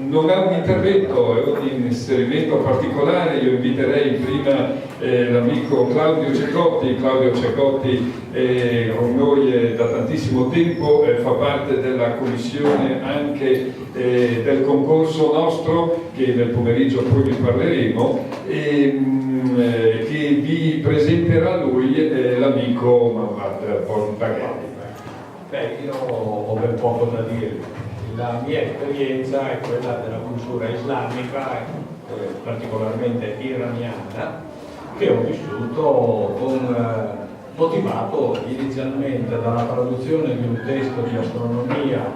non ha un intervento e un inserimento particolare. Io inviterei prima l'amico Claudio Cecotti. Claudio Cecotti è con noi da tantissimo tempo, fa parte della commissione anche del concorso nostro, che nel pomeriggio poi vi parleremo, che vi presenterà lui, l'amico Mohammad Portaghelli. Beh, io ho ben poco da dire. La mia esperienza è quella della cultura islamica, particolarmente iraniana, che ho vissuto motivato inizialmente dalla traduzione di un testo di astronomia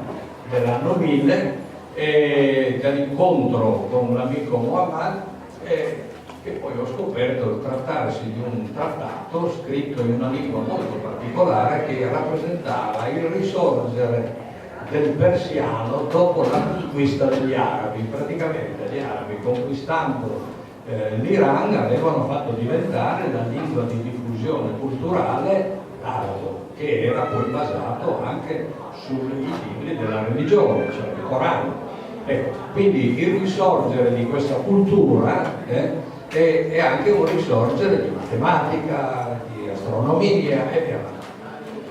dell'anno 1000 e dall'incontro con l'amico Muhammad, che poi ho scoperto trattarsi di un trattato scritto in una lingua molto particolare che rappresentava il risorgere del persiano dopo la conquista degli arabi. Praticamente gli arabi, conquistando l'Iran, avevano fatto diventare la lingua di diffusione culturale l'arabo, che era poi basato anche sui libri della religione, cioè il Corano. Quindi il risorgere di questa cultura è anche un risorgere di matematica, di astronomia e via.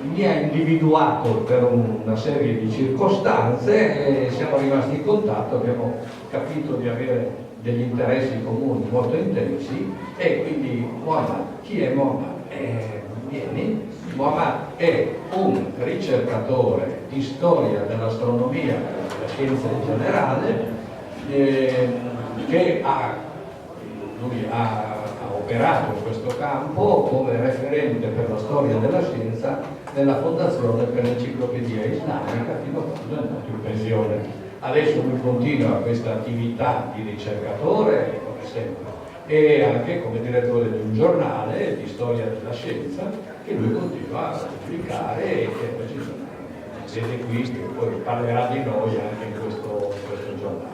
Mi ha individuato per una serie di circostanze e siamo rimasti in contatto, abbiamo capito di avere degli interessi comuni molto intensi e quindi Muhammad, chi è Muhammad? Vieni. Muhammad è un ricercatore di storia dell'astronomia e della scienza in generale che lui ha operato in questo campo come referente per la storia della scienza nella Fondazione per l'Enciclopedia Islamica fino a quando è andato in pensione. Adesso lui continua questa attività di ricercatore, come sempre, e anche come direttore di un giornale di storia della scienza che lui continua a pubblicare e che poi ci sono sede qui che poi parlerà di noi anche in questo giornale.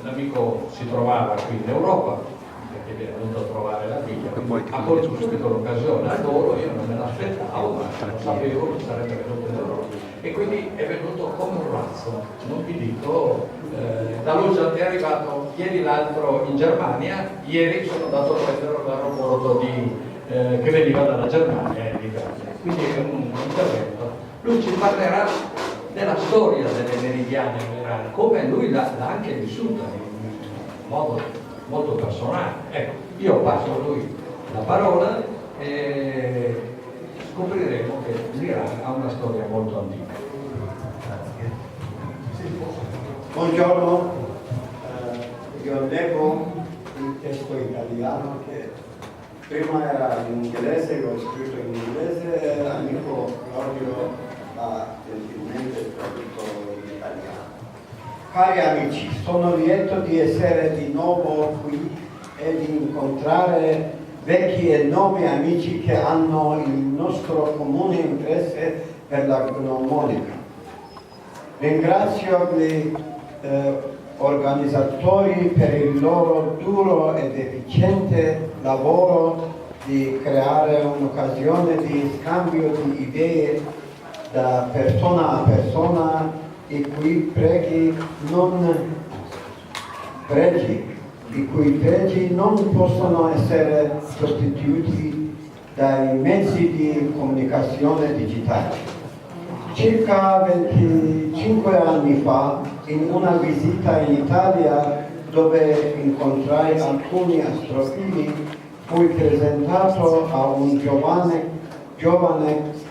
L'amico si trovava qui in Europa perché viene venuto a trovare la figlia, ha colto subito l'occasione al volo, io non me l'aspettavo, ma lo sapevo che sarebbe venuto in Europa e quindi è venuto come un razzo, non vi dico, da lui è arrivato ieri l'altro in Germania, ieri sono andato a prendere l'aeroporto che veniva dalla Germania e l'Italia, quindi è un intervento. Lui ci parlerà della storia delle meridiane in Iran, come lui l'ha anche vissuta in modo molto personale. Ecco, io passo a lui la parola e scopriremo che l'Iran ha una storia molto antica. Buongiorno, io leggo il testo italiano che prima era in inglese, l'ho scritto in inglese, l'amico Claudio ha gentilmente tradotto in italiano. Cari amici, sono lieto di essere di nuovo qui e di incontrare vecchi e nuovi amici che hanno il nostro comune interesse per la gnomonica. Ringrazio gli organizzatori per il loro duro ed efficiente lavoro di creare un'occasione di scambio di idee da persona a persona i cui pregi non possono essere sostituiti dai mezzi di comunicazione digitali. Circa 25 anni fa, in una visita in Italia dove incontrai alcuni astrofili, fui presentato a un giovane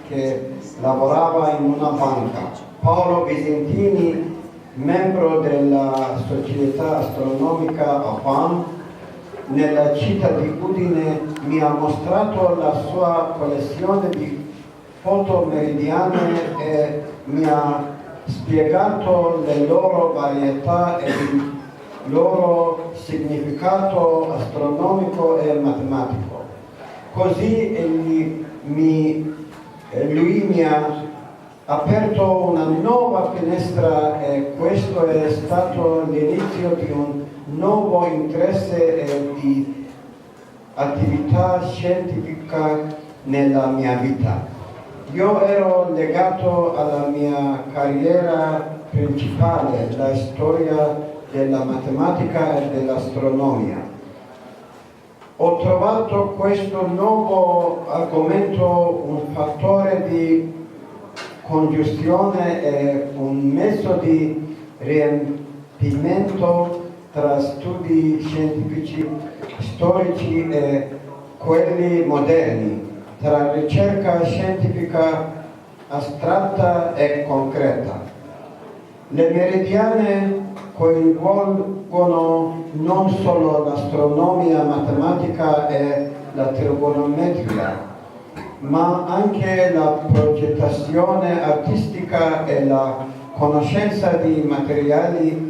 che lavorava in una banca, Paolo Visentini, membro della Società Astronomica AFAM, nella città di Udine. Mi ha mostrato la sua collezione di foto meridiane e mi ha spiegato le loro varietà e il loro significato astronomico e matematico. Così lui mi ha aperto una nuova finestra e questo è stato l'inizio di un nuovo interesse e di attività scientifica nella mia vita. Io ero legato alla mia carriera principale, la storia della matematica e dell'astronomia. Ho trovato questo nuovo argomento un fattore di congiunzione e un mezzo di riempimento tra studi scientifici, storici e quelli moderni, tra ricerca scientifica astratta e concreta. Le meridiane coinvolgono non solo l'astronomia matematica e la trigonometria, ma anche la progettazione artistica e la conoscenza di materiali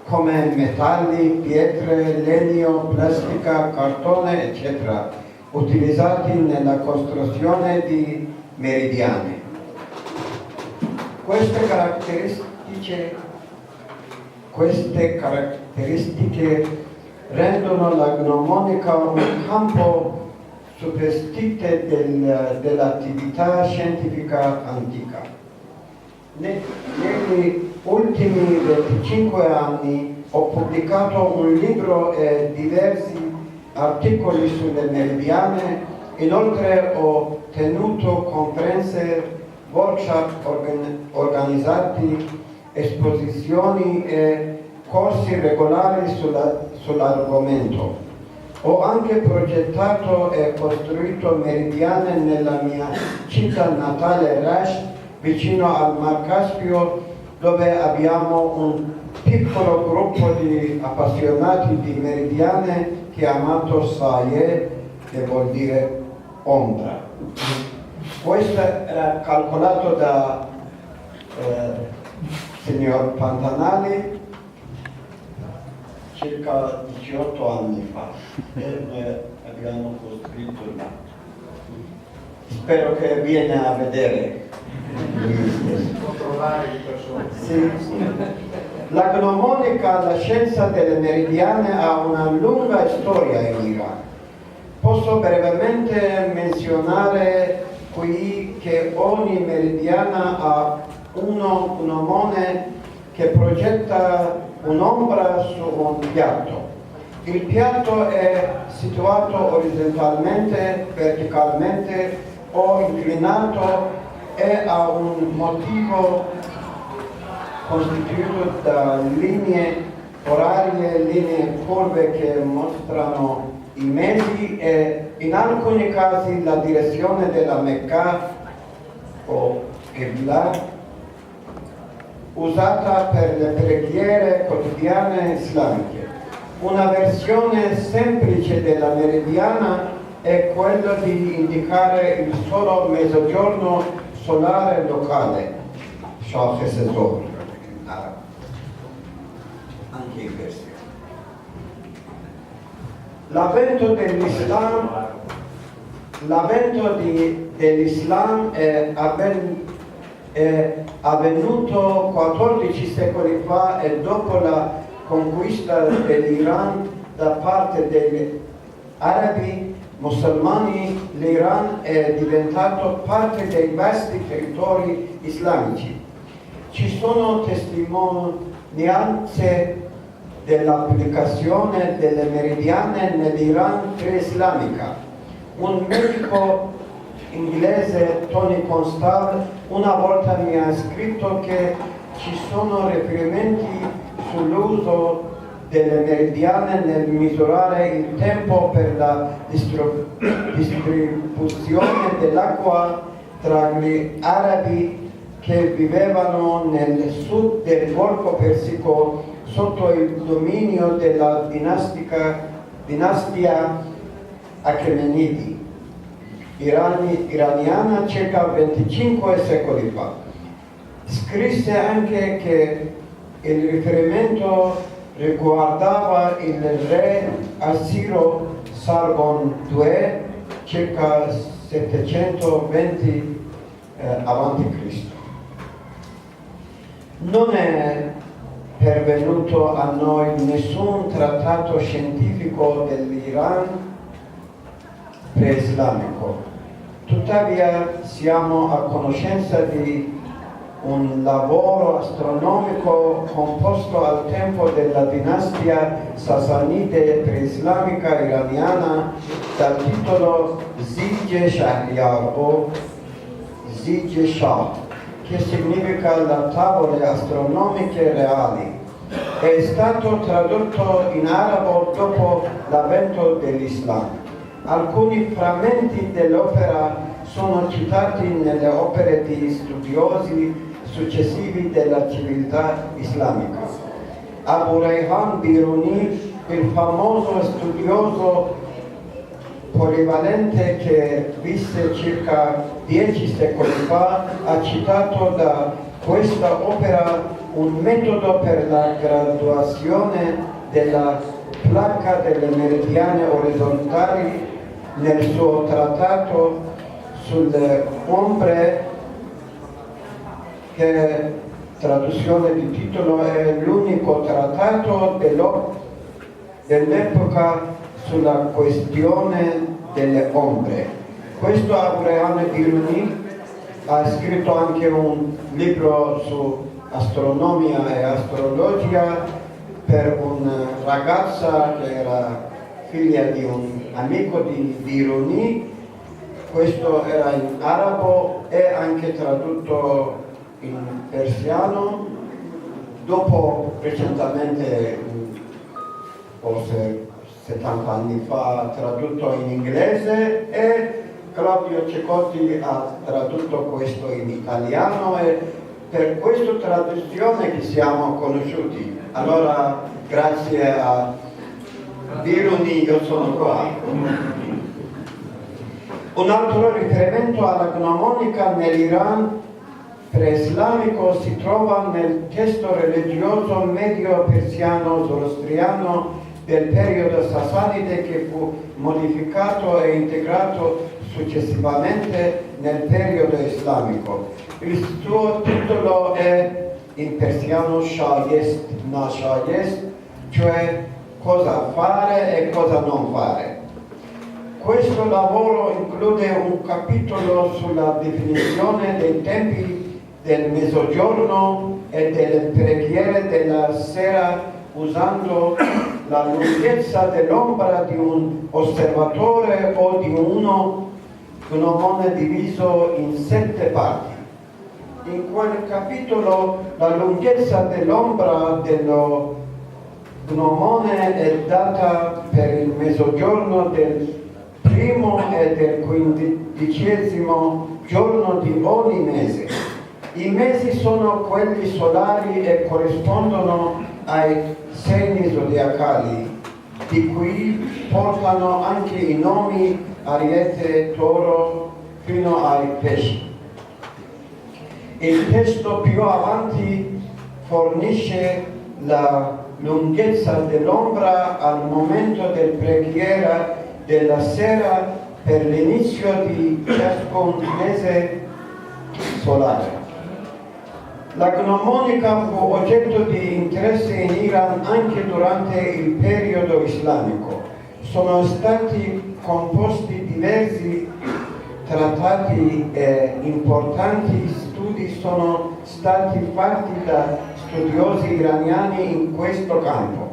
come metalli, pietre, legno, plastica, cartone, eccetera, utilizzati nella costruzione di meridiane. Queste caratteristiche rendono la gnomonica un campo superstite dell'attività scientifica antica. Negli ultimi 25 anni ho pubblicato un libro e diversi articoli sulle meridiane, inoltre ho tenuto conferenze, workshop organizzati, esposizioni e corsi regolari sull'argomento. Ho anche progettato e costruito meridiane nella mia città natale Rash, vicino al Mar Caspio, dove abbiamo un piccolo gruppo di appassionati di meridiane chiamato Saye, che vuol dire ombra. Questo era calcolato da signor Pantanali circa 18 anni fa e noi abbiamo costruito là. Spero che viene a vedere lui stesso. Controllare di persone. Sì. La gnomonica, la scienza delle meridiane, ha una lunga storia in Iran. Posso brevemente menzionare qui che ogni meridiana ha uno gnomone che progetta un'ombra su un piatto. Il piatto è situato orizzontalmente, verticalmente o inclinato e ha un motivo costituito da linee orarie, linee curve che mostrano i mesi e in alcuni casi la direzione della Mecca o Qibla, usata per le preghiere quotidiane islamiche. Una versione semplice della meridiana è quella di indicare il solo mezzogiorno solare locale, Shah Sezor, anche in versione. L'avvento dell'Islam è avvenuto 14 secoli fa e dopo la conquista dell'Iran da parte degli arabi musulmani, l'Iran è diventato parte dei vasti territori islamici. Ci sono testimonianze dell'applicazione delle meridiane nell'Iran pre-islamica. Un medico inglese, Tony Constable, una volta mi ha scritto che ci sono riferimenti sull'uso delle meridiane nel misurare il tempo per la distribuzione dell'acqua tra gli arabi che vivevano nel sud del Golfo Persico sotto il dominio della dinastia Achemenidi iraniana circa 25 secoli fa. Scrisse anche che il riferimento riguardava il re assiro Sargon II circa 720 a.C. Non è pervenuto a noi nessun trattato scientifico dell'Iran pre-islamico. Tuttavia siamo a conoscenza di un lavoro astronomico composto al tempo della dinastia sassanide preislamica iraniana dal titolo Zige Shahryar o Zige Shah, che significa le tavole astronomiche reali. È stato tradotto in arabo dopo l'avvento dell'Islam. Alcuni frammenti dell'opera sono citati nelle opere di studiosi successivi della civiltà islamica. Abu Rayhan Biruni, il famoso studioso polivalente che visse circa 10 secoli fa, ha citato da questa opera un metodo per la graduazione della placca delle meridiane orizzontali nel suo trattato sulle ombre, che traduzione di titolo è l'unico trattato dell'epoca sulla questione delle ombre. Questo Abu Rayhan Biruni ha scritto anche un libro su astronomia e astrologia per una ragazza che era figlia di un amico di Biruni. Questo era in arabo e anche tradotto in persiano. Dopo, recentemente, forse 70 anni fa, tradotto in inglese, e Claudio Cecotti ha tradotto questo in italiano, e per questa traduzione che siamo conosciuti. Allora, grazie a Biruni, io sono qua. Un altro riferimento alla gnomonica nell'Iran preislamico si trova nel testo religioso medio persiano zoroastriano del periodo sassanide, che fu modificato e integrato successivamente nel periodo islamico. Il suo titolo è in persiano Shayest Nashayest, cioè cosa fare e cosa non fare. Questo lavoro include un capitolo sulla definizione dei tempi del mezzogiorno e delle preghiere della sera, usando la lunghezza dell'ombra di un osservatore o di uno gnomone diviso in 7 parti. In quel capitolo la lunghezza dell'ombra dello gnomone è data per il mezzogiorno del primo e del 15° giorno di ogni mese. I mesi sono quelli solari e corrispondono ai segni zodiacali, di cui portano anche i nomi Ariete, Toro, fino ai Pesci. Il testo più avanti fornisce la lunghezza dell'ombra al momento del preghiera della sera per l'inizio di ciascun mese solare. La gnomonica fu oggetto di interesse in Iran anche durante il periodo islamico. Sono stati composti diversi trattati e importanti studi sono stati fatti da studiosi iraniani in questo campo.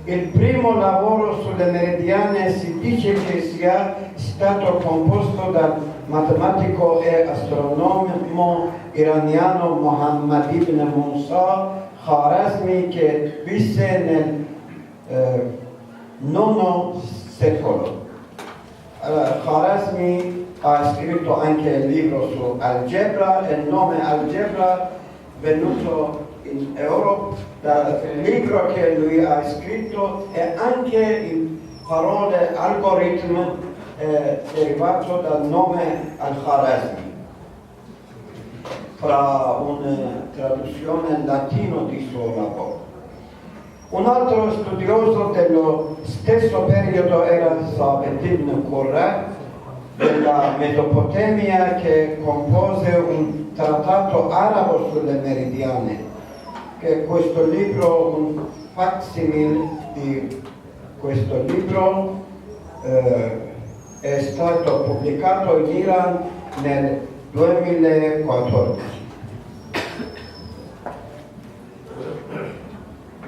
Il primo lavoro sulle meridiane si dice che sia stato composto dal matematico e astronomo iraniano Muhammad ibn Musa Kharazmi, che visse nel IX secolo. Kharazmi ha scritto anche il libro su algebra, e il nome algebra venuto in Europa dal libro che lui ha scritto, e anche il parole algoritmo derivato dal nome al-Kharazmi, fra una traduzione latino di suo lavoro. Un altro studioso dello stesso periodo era Sabeddin Qurra della Mesopotamia, che compose un trattato arabo sulle meridiane, che questo libro, un facsimile di questo libro, è stato pubblicato in Iran nel 2014.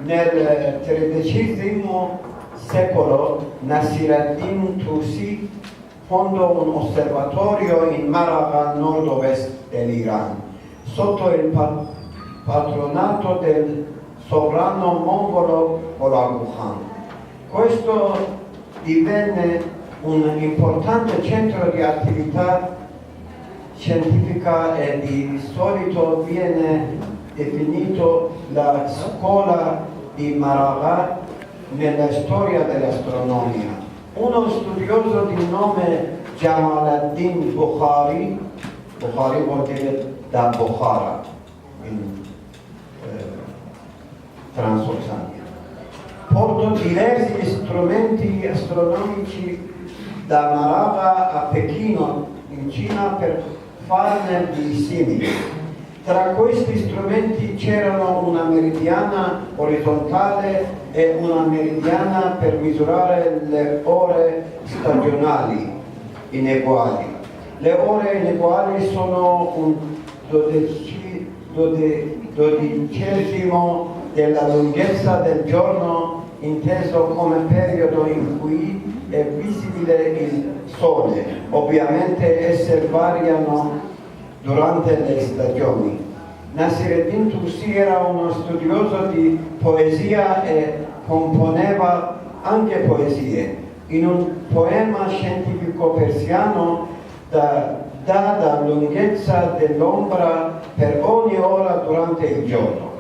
Nel XIII secolo Nasir ad-Din Tusi fondò un osservatorio in Maragha, nord-ovest dell'Iran, sotto il patronato del sovrano mongolo Hulagu Khan. Questo divenne un importante centro di attività scientifica e di solito viene definito la scuola di Maragha nella storia dell'astronomia. Uno studioso di nome Jamal ad-Din Bukhari vuol dire da Bukhara in Transoxania, portò diversi strumenti astronomici da Maragha a Pechino in Cina per farne di simili. Tra questi strumenti c'erano una meridiana orizzontale e una meridiana per misurare le ore stagionali ineguali. Le ore ineguali sono un dodicesimo della lunghezza del giorno, inteso come periodo in cui è visibile il sole. Ovviamente esse variano durante le stagioni. Nasir ad-Din Tusi era uno studioso di poesia e componeva anche poesie. In un poema scientifico persiano dà la lunghezza dell'ombra per ogni ora durante il giorno.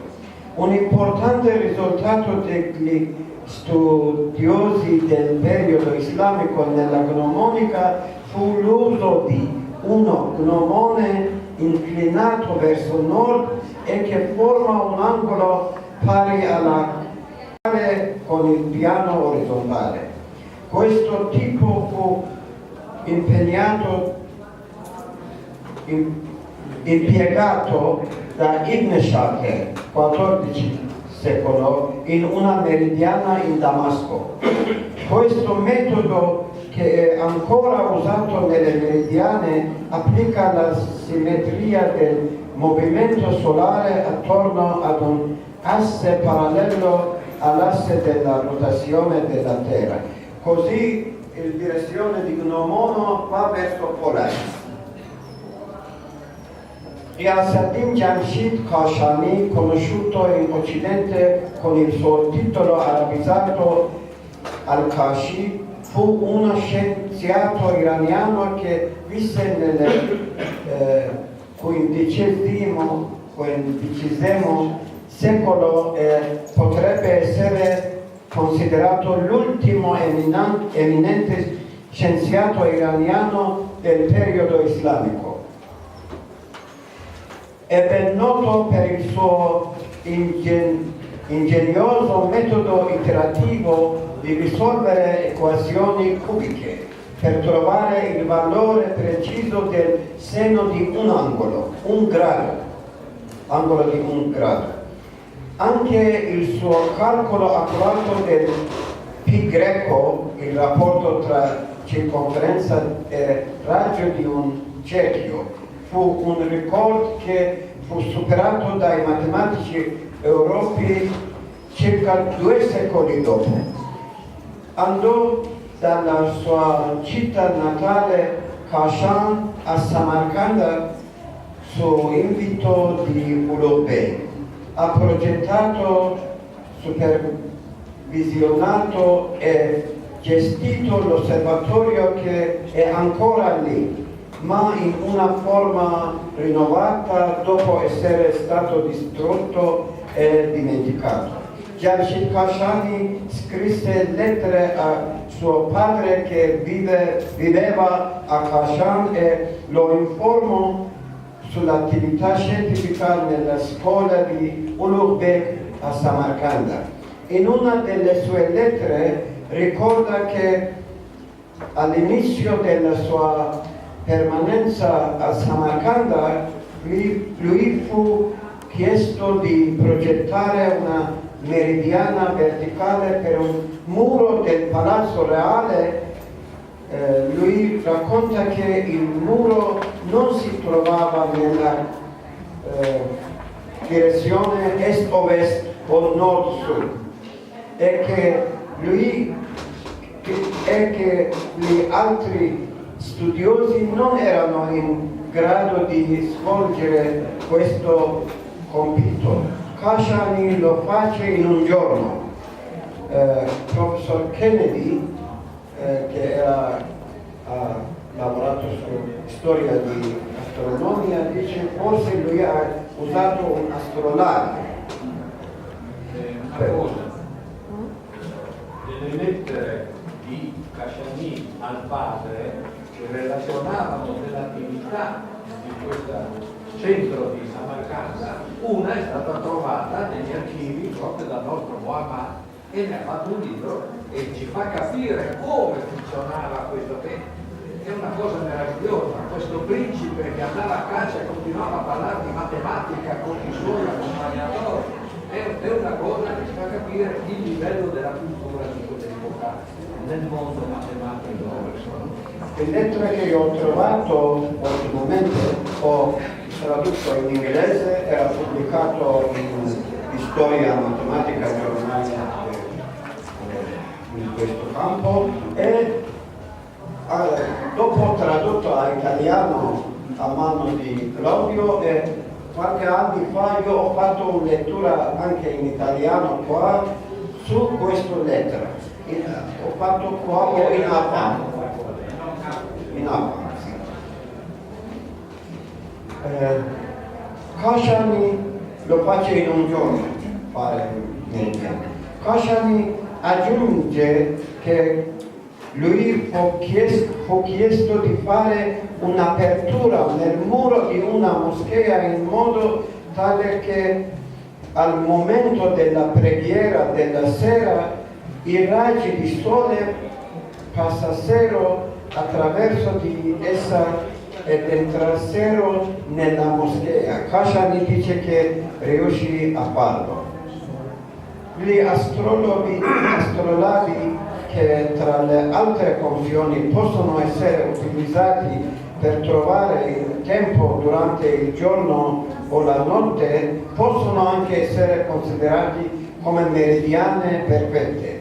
Un importante risultato degli studiosi del periodo islamico nella gnomonica fu l'uso di uno gnomone inclinato verso nord e che forma un angolo pari alla chiave con il piano orizzontale. Questo tipo fu impiegato da Ibn Shaker, XIV secolo, in una meridiana in Damasco. Questo metodo, che è ancora usato nelle meridiane, applica la simmetria del movimento solare attorno ad un asse parallelo all'asse della rotazione della Terra. Così in direzione di Gnomono va verso Polaris. Ghiyasaddin Jamshid Kashani, conosciuto in Occidente con il suo titolo arabizzato Al-Kashi, fu uno scienziato iraniano che visse nel XV secolo e potrebbe essere considerato l'ultimo eminente scienziato iraniano del periodo islamico. È ben noto per il suo ingegnoso metodo iterativo di risolvere equazioni cubiche per trovare il valore preciso del seno di un angolo di un grado. Anche il suo calcolo accurato del pi greco, il rapporto tra circonferenza e raggio di un cerchio, fu un record che fu superato dai matematici europei circa 2 secoli dopo. Andò dalla sua città natale Kashan a Samarcanda su invito di Ulugh Bey. Ha progettato, supervisionato e gestito l'osservatorio che è ancora lì, ma in una forma rinnovata dopo essere stato distrutto e dimenticato. Jamshid Kashani scrisse lettere a suo padre che viveva a Kashan e lo informò sull'attività scientifica nella scuola di Ulugh Bey a Samarcanda. In una delle sue lettere ricorda che all'inizio della sua permanenza a Samarcanda lui fu chiesto di progettare una meridiana verticale per un muro del Palazzo Reale. Lui racconta che il muro non si trovava nella direzione est-ovest o nord-sud, e che gli altri studiosi non erano in grado di svolgere questo compito. Khashoggi lo fece in un giorno. Professor Kennedy, che ha lavorato su storia di astronomia, dice forse lui ha usato un astrolabe. Una cosa, delle lettere di Khashoggi al padre che relazionavano dell'attività di questo centro di Samarcanda, una è stata trovata negli archivi proprio dal nostro Muhammad e ne ha fatto un libro e ci fa capire come funzionava questo, che è una cosa meravigliosa. Questo principe che andava a caccia e continuava a parlare di matematica con i suoi accompagnatori, è una cosa che ci fa capire il livello della cultura di quell'epoca nel mondo matematico. Le lettere che ho trovato ultimamente ho tradotto in inglese, era pubblicato in storia matematica giornale in questo campo, e dopo ho tradotto a italiano a mano di Claudio, e qualche anni fa io ho fatto una lettura anche in italiano qua su questa lettera. Ho fatto qua in Apan. Khashoggi lo face in un giorno, fare niente. Khashoggi aggiunge che lui fu chiesto di fare un'apertura nel muro di una moschea in modo tale che al momento della preghiera della sera i raggi di sole passassero attraverso di essa ed entrassero nella moschea. Khashoggi dice che riuscì a farlo. Gli astrolabi che tra le altre funzioni possono essere utilizzati per trovare il tempo durante il giorno o la notte possono anche essere considerati come meridiane perfette.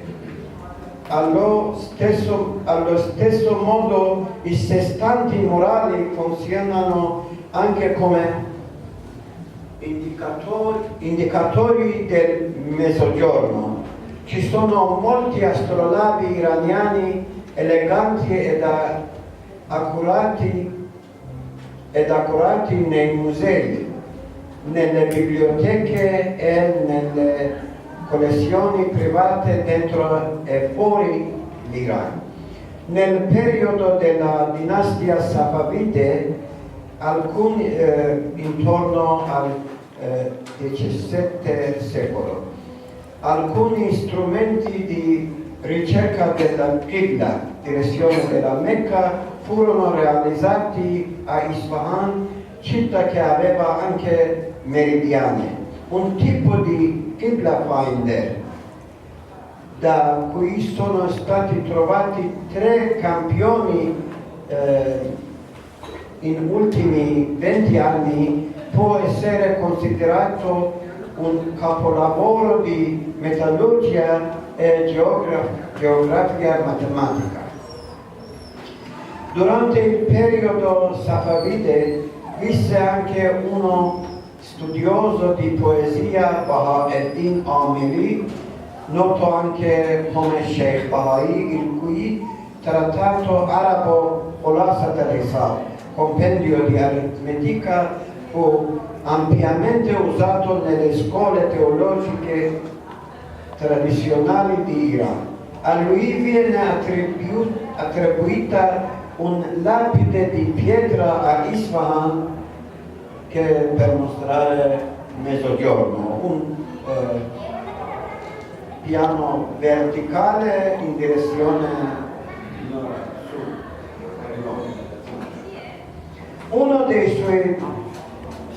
Allo stesso modo i sestanti murali funzionano anche come indicatori del mezzogiorno. Ci sono molti astrolabi iraniani eleganti ed accurati nei musei, nelle biblioteche e nelle collezioni private dentro e fuori l'Iran. Nel periodo della dinastia Safavide, intorno al XVII secolo, alcuni strumenti di ricerca della Qibla, direzione della Mecca, furono realizzati a Isfahan, città che aveva anche meridiane, un tipo di Qibla Finder, da cui sono stati trovati 3 campioni in ultimi 20 anni, può essere considerato un capolavoro di metallurgia e geografia matematica. Durante il periodo Safavide visse anche uno studioso di poesia, Baha'eddin Amili, noto anche come Sheikh Bahai, il cui trattato arabo Khulasat al-Hisab, compendio di aritmetica, fu ampiamente usato nelle scuole teologiche tradizionali di Iran. A lui viene attribuita un lapide di pietra a Isfahan che per mostrare mezzogiorno, un piano verticale in direzione sud. Uno dei suoi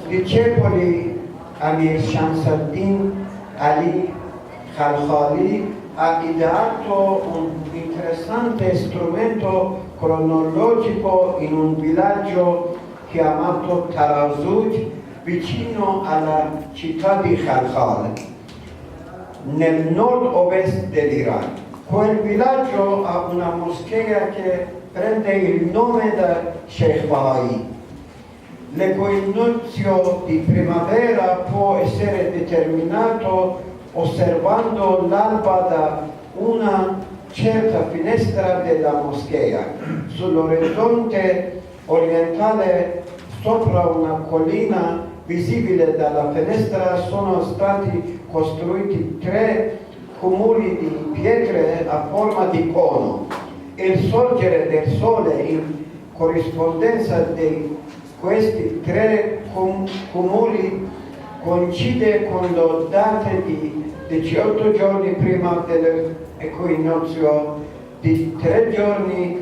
discepoli, Amir Shamsuddin Ali Khalkhali, ha ideato un interessante strumento cronologico in un villaggio chiamato Tarazuj, vicino alla città di Khalkhal. nel nord-ovest dell'Iran. Quel villaggio ha una moschea che prende il nome da Sheikh Bahai. L'equinozio di primavera può essere determinato osservando l'alba da una certa finestra della moschea. Sull'orizzonte orientale, sopra una collina visibile dalla finestra, sono stati costruiti 3 cumuli di pietre a forma di cono. Il sorgere del sole in corrispondenza di questi 3 cumuli coincide con le date di 18 giorni prima dell'equinozio, di 3 giorni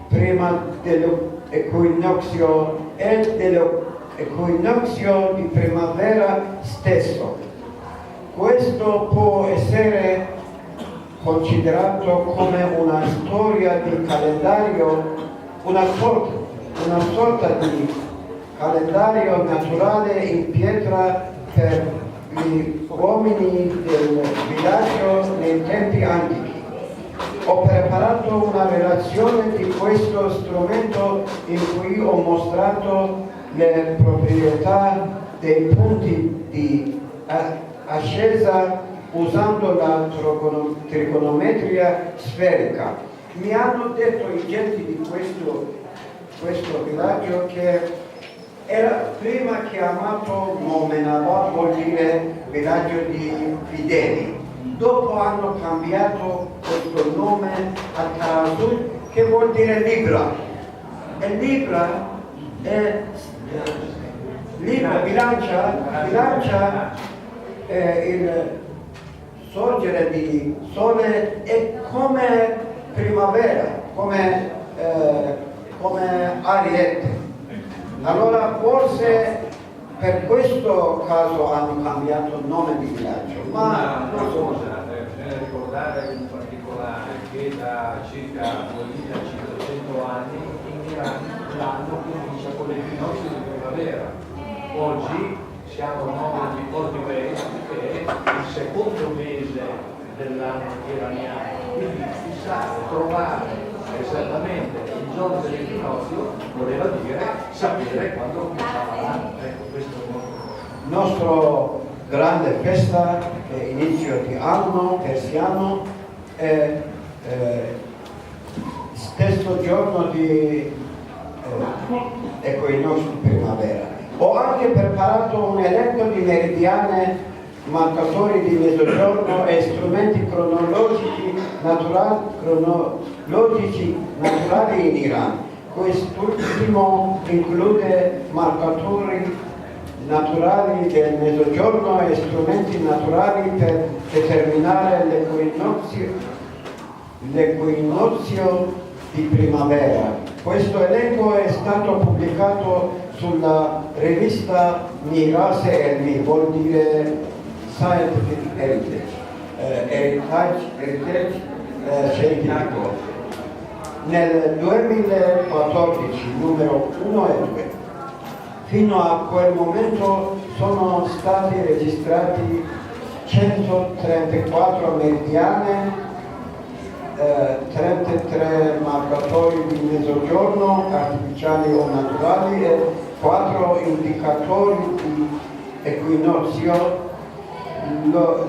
prima dell'equinozio e dell'equinozio di primavera stesso. Questo può essere considerato come una storia di calendario, una sorta di calendario naturale in pietra per gli uomini del villaggio nei tempi antichi. Ho preparato una relazione di questo strumento in cui ho mostrato le proprietà dei punti di ascesa usando la trigonometria sferica. Mi hanno detto i genti di questo villaggio che era prima chiamato Momenabad, vuol dire villaggio di fedeli. Dopo hanno cambiato questo nome a Tarazu, che vuol dire Libra. E Libra è bilancia il sorgere di sole è come primavera, come Ariete. Allora forse per questo caso hanno cambiato il nome di villaggio, ma una cosa, bisogna ricordare in particolare che da circa 2500 anni in Iran l'anno comincia con l'equinozio di primavera. Oggi siamo noi portoghesi, che è il secondo mese dell'anno iraniano, quindi fissare, trovare esattamente il giorno dell'equinozio voleva dire sapere quando cominciava l'anno. Ecco, questo è molto il nostro grande festa, inizio di anno persiano, è stesso giorno di equinozio di primavera. Ho anche preparato un elenco di meridiane, marcatori di mezzogiorno e strumenti cronologici naturali in Iran. Quest'ultimo include marcatori naturali del mezzogiorno e strumenti naturali per determinare l'equinozio di primavera. Questo elenco è stato pubblicato sulla rivista Mirase Elmi, vuol dire Scientific Heritage scientifico, nel 2014, numero 1 e 2. Fino a quel momento sono stati registrati 134 meridiane, 33 marcatori di mezzogiorno, artificiali o naturali, e 4 indicatori di equinozio.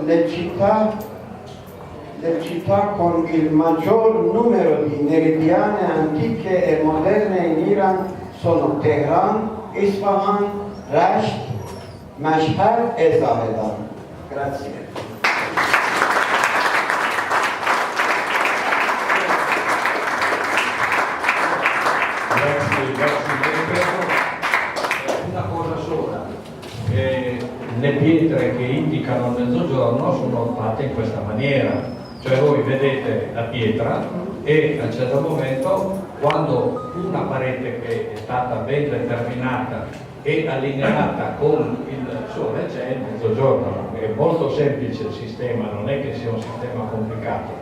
Le città con il maggior numero di meridiane antiche e moderne in Iran sono Teheran, Isfahan, Rasht, Mashhad e Zahedan. Grazie. Una cosa sola, le pietre che indicano il mezzogiorno sono fatte in questa maniera, cioè voi vedete la pietra e a un certo momento, quando una parete che è stata ben determinata e allineata con il sole, c'è il mezzogiorno. È molto semplice il sistema, non è che sia un sistema complicato,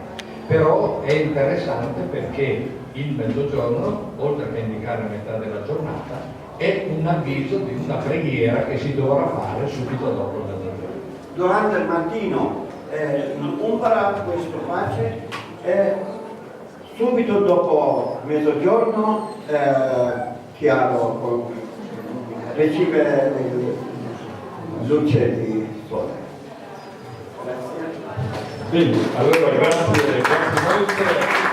però è interessante perché il mezzogiorno, oltre che indicare metà della giornata, è un avviso di una preghiera che si dovrà fare subito dopo il mezzogiorno. Durante il mattino impara questo pace e subito dopo mezzogiorno chiaro riceve luce di sole. Grazie. Bene, allora grazie molte.